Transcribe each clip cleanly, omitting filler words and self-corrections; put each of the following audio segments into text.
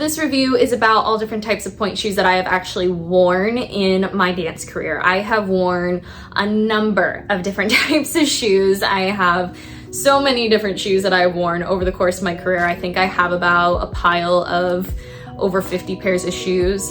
this review is about all different types of pointe shoes that I have actually worn in my dance career. I have worn a number of different types of shoes. I have so many different shoes that I've worn over the course of my career. I think I have about a pile of over 50 pairs of shoes.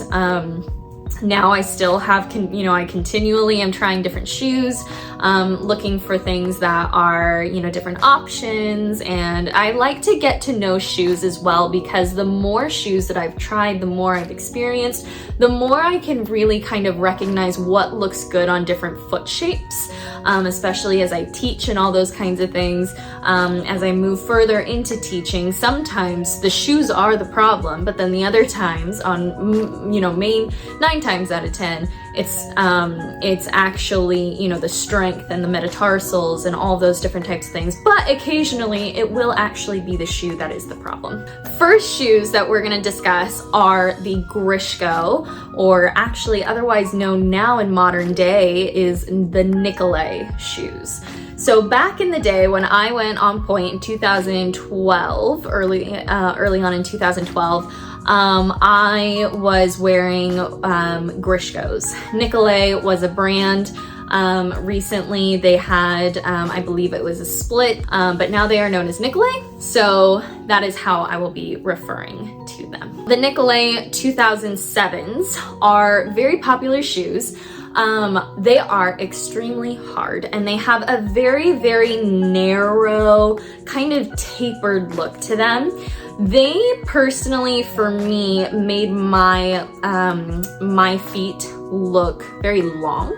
Now I still have, I continually am trying different shoes, looking for things that are, different options. And I like to get to know shoes as well, because the more shoes that I've tried, the more I've experienced, the more I can really kind of recognize what looks good on different foot shapes, especially as I teach and all those kinds of things. As I move further into teaching, sometimes the shoes are the problem, but then the other times main 9 times out of 10, it's actually, the strength and the metatarsals and all those different types of things. But occasionally it will actually be the shoe that is the problem. First shoes that we're gonna discuss are the Grishko, or actually otherwise known now in modern day is the Nikolay shoes. So back in the day when I went on Pointe in 2012, early on in 2012, I was wearing Grishkos. Nikolay was a brand. Recently they had, I believe it was a split, but now they are known as Nikolay. So that is how I will be referring to them. The Nikolay 2007s are very popular shoes. They are extremely hard, and they have a very, very narrow, kind of tapered look to them. They personally, for me, made my my feet look very long.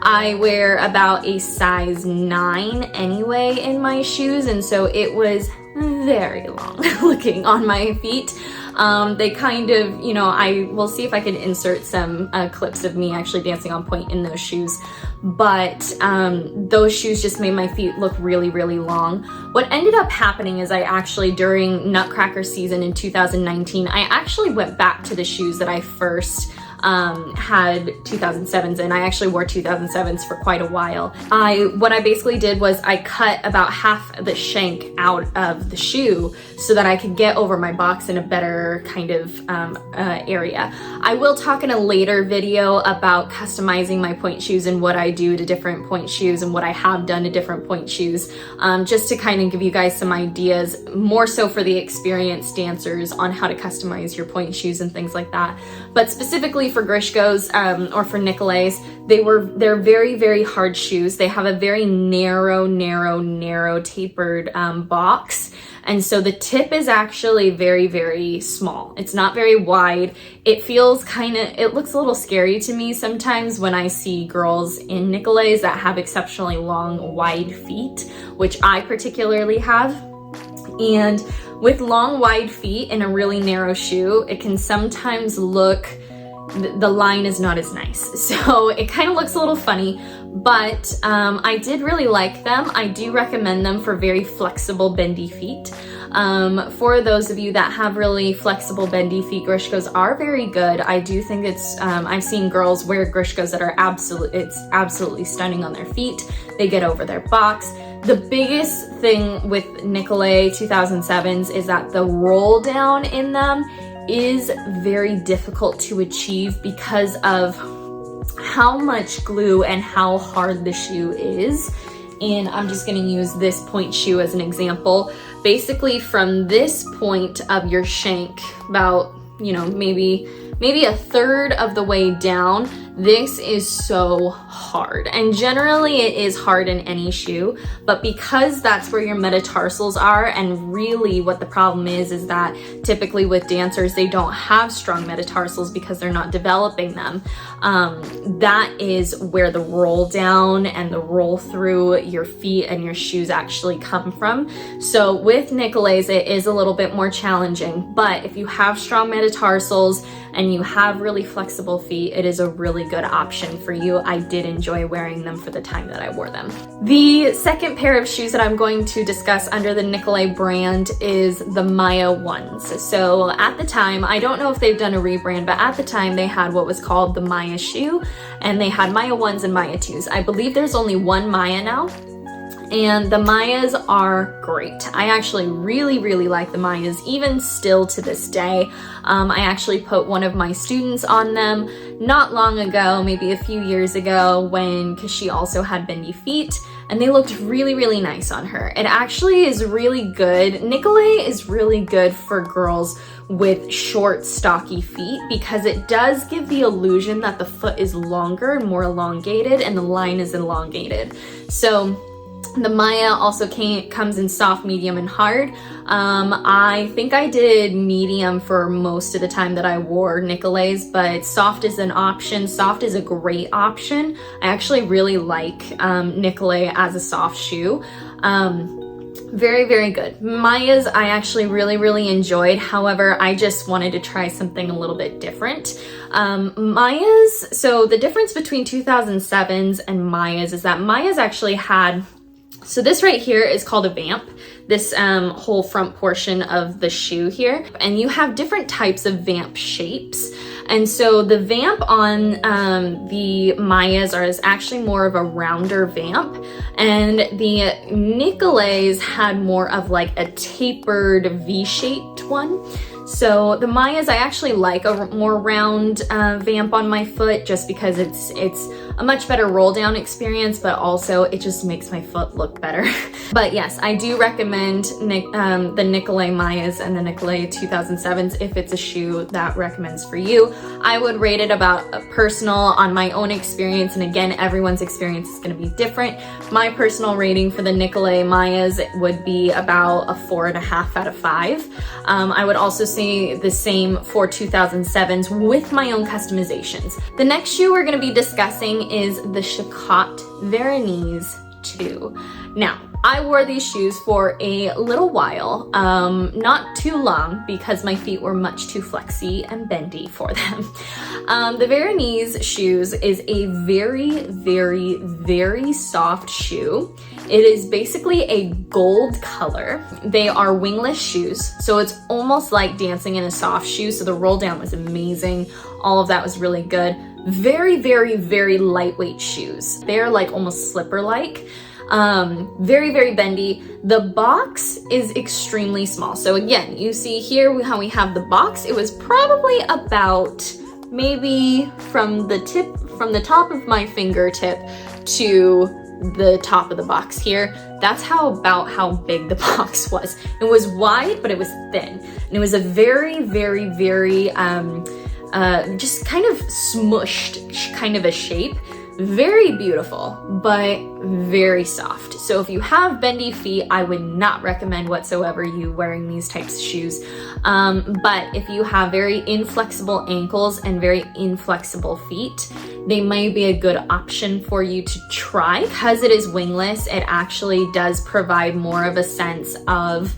I wear about a size 9 anyway in my shoes, and so it was very long looking on my feet. They kind of, I will see if I can insert some clips of me actually dancing on Pointe in those shoes, but those shoes just made my feet look really, really long. What ended up happening is I actually, during Nutcracker season in 2019, I actually went back to the shoes that I first had 2007s, and I actually wore 2007s for quite a while. What I basically did was I cut about half the shank out of the shoe so that I could get over my box in a better kind of area. I will talk in a later video about customizing my pointe shoes and what I do to different pointe shoes and what I have done to different pointe shoes, just to kind of give you guys some ideas, more so for the experienced dancers, on how to customize your pointe shoes and things like that. But specifically for Grishkos, or for Nikolays, they're very, very hard shoes. They have a very narrow tapered box. And so the tip is actually very, very small. It's not very wide. It feels it looks a little scary to me sometimes when I see girls in Nikolays that have exceptionally long, wide feet, which I particularly have. And with long, wide feet in a really narrow shoe, it can sometimes look, the line is not as nice. So it kind of looks a little funny, but I did really like them. I do recommend them for very flexible, bendy feet. For those of you that have really flexible, bendy feet, Grishkos are very good. I do think it's, I've seen girls wear Grishkos that are absolutely stunning on their feet. They get over their box. The biggest thing with Nikolay 2007s is that the roll down in them is very difficult to achieve because of how much glue and how hard the shoe is. And I'm just going to use this pointe shoe as an example. Basically from this point of your shank, about, maybe a third of the way down, this is so hard. And generally it is hard in any shoe, but because that's where your metatarsals are, and really what the problem is that typically with dancers, they don't have strong metatarsals because they're not developing them. That is where the roll down and the roll through your feet and your shoes actually come from. So with Nikolays, it is a little bit more challenging, but if you have strong metatarsals and you have really flexible feet, it is a really good option for you. I did enjoy wearing them for the time that I wore them. The second pair of shoes that I'm going to discuss under the Nikolay brand is the Maya ones. So at the time, I don't know if they've done a rebrand, but at the time they had what was called the Maya shoe, and they had Maya ones and Maya twos. I believe there's only one Maya now. And the Mayas are great. I actually really like the Mayas, even still to this day. I actually put one of my students on them not long ago, maybe a few years ago, because she also had bendy feet, and they looked really nice on her. It actually is really good. Nikolay is really good for girls with short, stocky feet because it does give the illusion that the foot is longer and more elongated and the line is elongated. So the Maya also comes in soft, medium, and hard. I think I did medium for most of the time that I wore Nikolay's, but soft is an option. Soft is a great option. I actually really like Nikolay as a soft shoe. Very good. Maya's I actually really enjoyed. However, I just wanted to try something a little bit different. Maya's, so the difference between 2007s and Maya's is that Maya's actually had, so this right here is called a vamp, this whole front portion of the shoe here, and you have different types of vamp shapes. And so the vamp on the Mayas is actually more of a rounder vamp, and the Nikolay's had more of like a tapered V-shaped one. So the Mayas, I actually like a more round vamp on my foot just because it's a much better roll down experience, but also it just makes my foot look better. But yes, I do recommend the Nikolay Mayas and the Nikolay 2007s if it's a shoe that recommends for you. I would rate it about personal on my own experience, and again, everyone's experience is going to be different. My personal rating for the Nikolay Mayas would be about a 4.5 out of 5. I would also say the same for 2007s with my own customizations. The next shoe we're going to be discussing is the Chacott Veronese 2. Now, I wore these shoes for a little while, not too long because my feet were much too flexy and bendy for them. The Veronese shoes is a very soft shoe. It is basically a gold color. They are wingless shoes, so it's almost like dancing in a soft shoe, so the roll down was amazing. All of that was really good. Very lightweight shoes. They're like almost slipper-like. Very bendy. The box is extremely small. So again, you see here how we have the box. It was probably about maybe from the top of my fingertip to the top of the box here. That's about how big the box was. It was wide, but it was thin. And it was a very just kind of smushed kind of a shape. Very beautiful, but very soft. So if you have bendy feet, I would not recommend whatsoever you wearing these types of shoes. But if you have very inflexible ankles and very inflexible feet, they might be a good option for you to try. Because it is wingless, it actually does provide more of a sense of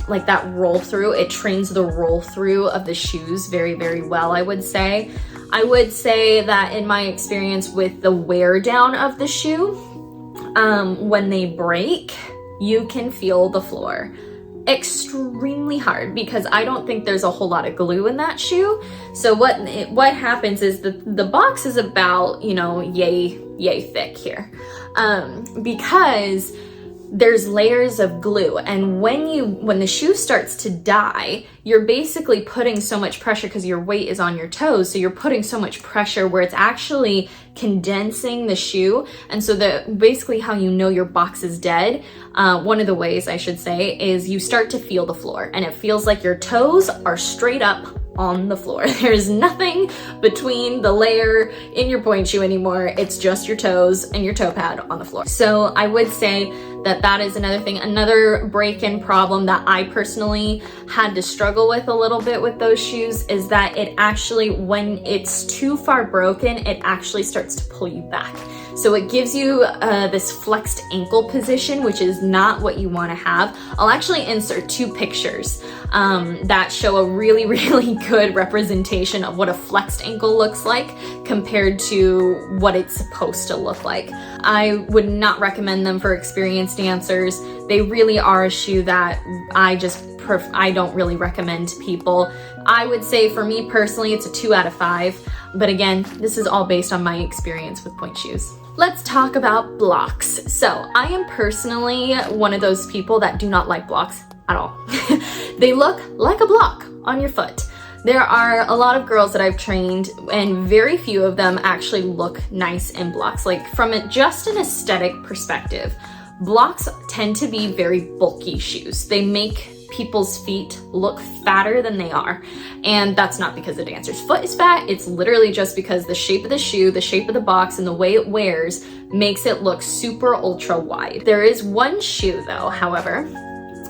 like that roll through. It trains the roll through of the shoes very well, I would say. I would say that in my experience with the wear down of the shoe, when they break, you can feel the floor extremely hard because I don't think there's a whole lot of glue in that shoe. So what happens is the box is about, yay thick here, because there's layers of glue, and when the shoe starts to die, you're basically putting so much pressure because your weight is on your toes, so you're putting so much pressure where it's actually condensing the shoe. And so basically how you know your box is dead, one of the ways I should say, is you start to feel the floor, and it feels like your toes are straight up on the floor. There's nothing between the layer in your pointe shoe anymore. It's just your toes and your toe pad on the floor. So I would say that is another thing. Another break-in problem that I personally had to struggle with a little bit with those shoes is that it actually, when it's too far broken, it actually starts to pull you back. So it gives you this flexed ankle position, which is not what you want to have. I'll actually insert 2 pictures that show a really good representation of what a flexed ankle looks like compared to what it's supposed to look like. I would not recommend them for experienced dancers. They really are a shoe that I don't really recommend to people. I would say for me personally, it's a 2 out of 5. But again, this is all based on my experience with pointe shoes. let's talk about blocks. So I am personally one of those people that do not like blocks at all. They look like a block on your foot. There are a lot of girls that I've trained and very few of them actually look nice in blocks. Like from just an aesthetic perspective, blocks tend to be very bulky shoes. They make people's feet look fatter than they are. And that's not because the dancer's foot is fat. It's literally just because the shape of the shoe, the shape of the box, and the way it wears makes it look super ultra wide. There is one shoe though, however,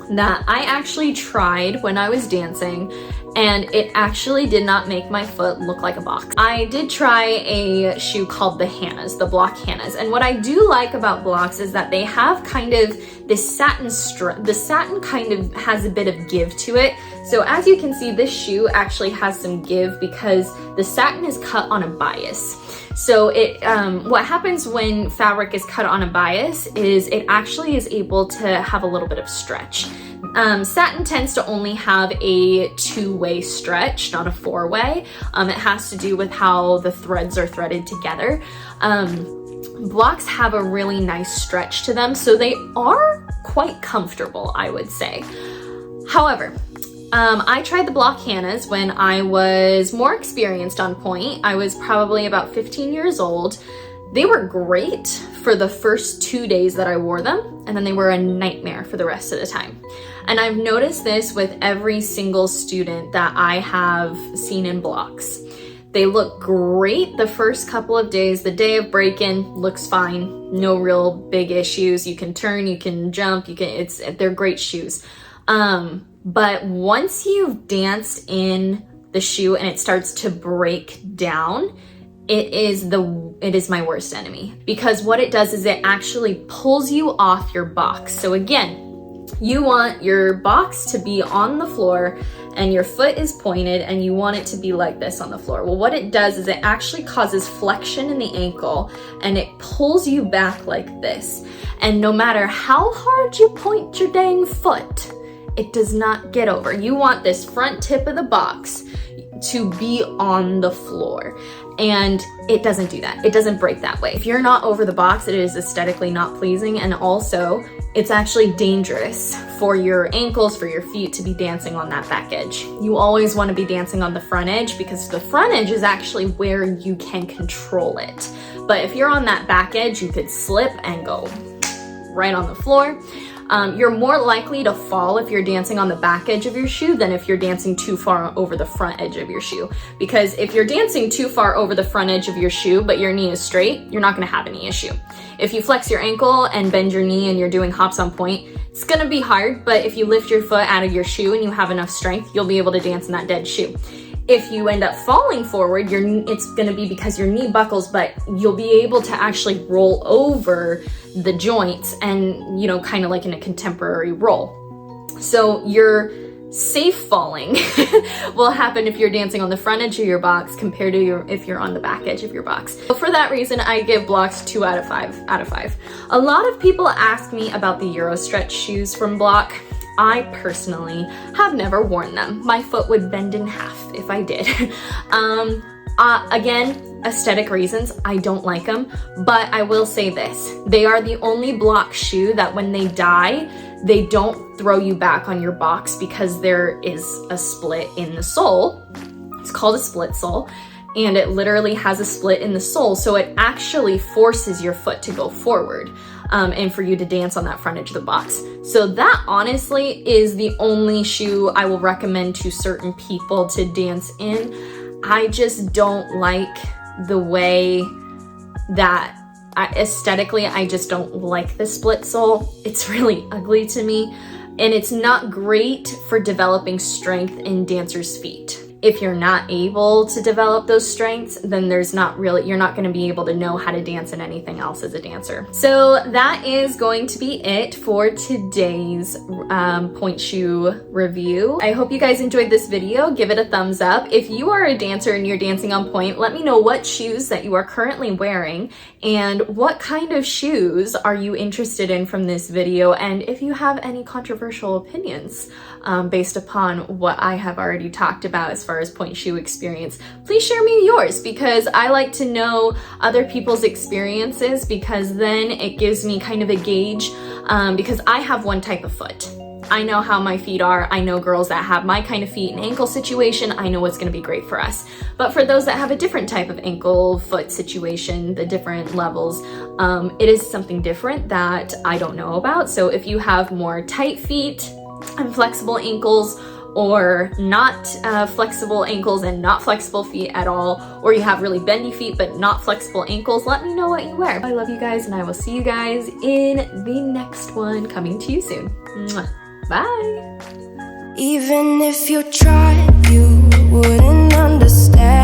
that I actually tried when I was dancing, and it actually did not make my foot look like a box. I did try a shoe called the Hannahs, the Bloch Hannahs, and what I do like about blocks is that they have kind of this satin the satin kind of has a bit of give to it. So as you can see, this shoe actually has some give because the satin is cut on a bias. So it what happens when fabric is cut on a bias is it actually is able to have a little bit of stretch. Satin tends to only have a two-way stretch, not a four-way. It has to do with how the threads are threaded together. Blocks have a really nice stretch to them, so they are quite comfortable, I would say. However, I tried the Bloch Hannahs when I was more experienced on Pointe. I was probably about 15 years old. They were great for the first 2 days that I wore them, and then they were a nightmare for the rest of the time. And I've noticed this with every single student that I have seen in blocks. They look great the first couple of days. The day of break-in looks fine. No real big issues. You can turn, you can jump, they're great shoes. But once you've danced in the shoe and it starts to break down, it is my worst enemy, because what it does is it actually pulls you off your box. So again, you want your box to be on the floor and your foot is pointed and you want it to be like this on the floor. Well, what it does is it actually causes flexion in the ankle and it pulls you back like this. And no matter how hard you point your dang foot, it does not get over. You want this front tip of the box to be on the floor, and it doesn't do that. It doesn't break that way. If you're not over the box, it is aesthetically not pleasing, and also it's actually dangerous for your ankles, for your feet to be dancing on that back edge. You always want to be dancing on the front edge because the front edge is actually where you can control it. But if you're on that back edge, you could slip and go right on the floor. You're more likely to fall if you're dancing on the back edge of your shoe than if you're dancing too far over the front edge of your shoe. Because if you're dancing too far over the front edge of your shoe, but your knee is straight, you're not gonna have any issue. If you flex your ankle and bend your knee and you're doing hops on Pointe, it's gonna be hard, but if you lift your foot out of your shoe and you have enough strength, you'll be able to dance in that dead shoe. If you end up falling forward, it's gonna be because your knee buckles, but you'll be able to actually roll over the joints and, kind of like in a contemporary roll. So your safe falling will happen if you're dancing on the front edge of your box compared to if you're on the back edge of your box. So for that reason, I give blocks 2 out of 5. A lot of people ask me about the Eurostretch shoes from Bloch. I personally have never worn them. My foot would bend in half if I did. Again, aesthetic reasons, I don't like them, but I will say this. They are the only Bloch shoe that when they die, they don't throw you back on your box because there is a split in the sole. It's called a split sole, and it literally has a split in the sole, so it actually forces your foot to go forward. And for you to dance on that front edge of the box. So that honestly is the only shoe I will recommend to certain people to dance in. I just don't like the way that aesthetically, I just don't like the split sole. It's really ugly to me, and it's not great for developing strength in dancers' feet. If you're not able to develop those strengths, then you're not going to be able to know how to dance in anything else as a dancer. So that is going to be it for today's Pointe shoe review. I hope you guys enjoyed this video. Give it a thumbs up. If you are a dancer and you're dancing on Pointe, let me know what shoes that you are currently wearing and what kind of shoes are you interested in from this video, and if you have any controversial opinions based upon what I have already talked about as far far as point shoe experience, please share me yours, because I like to know other people's experiences, because then it gives me kind of a gauge, because I have one type of foot. I know how my feet are. I know girls that have my kind of feet and ankle situation. I know what's going to be great for us. But for those that have a different type of ankle foot situation, the different levels, it is something different that I don't know about. So if you have more tight feet and flexible ankles, or not flexible ankles and not flexible feet at all, or you have really bendy feet but not flexible ankles, let me know what you wear. I love you guys, and I will see you guys in the next one, coming to you soon. Mwah. Bye. Even if you tried, you wouldn't understand.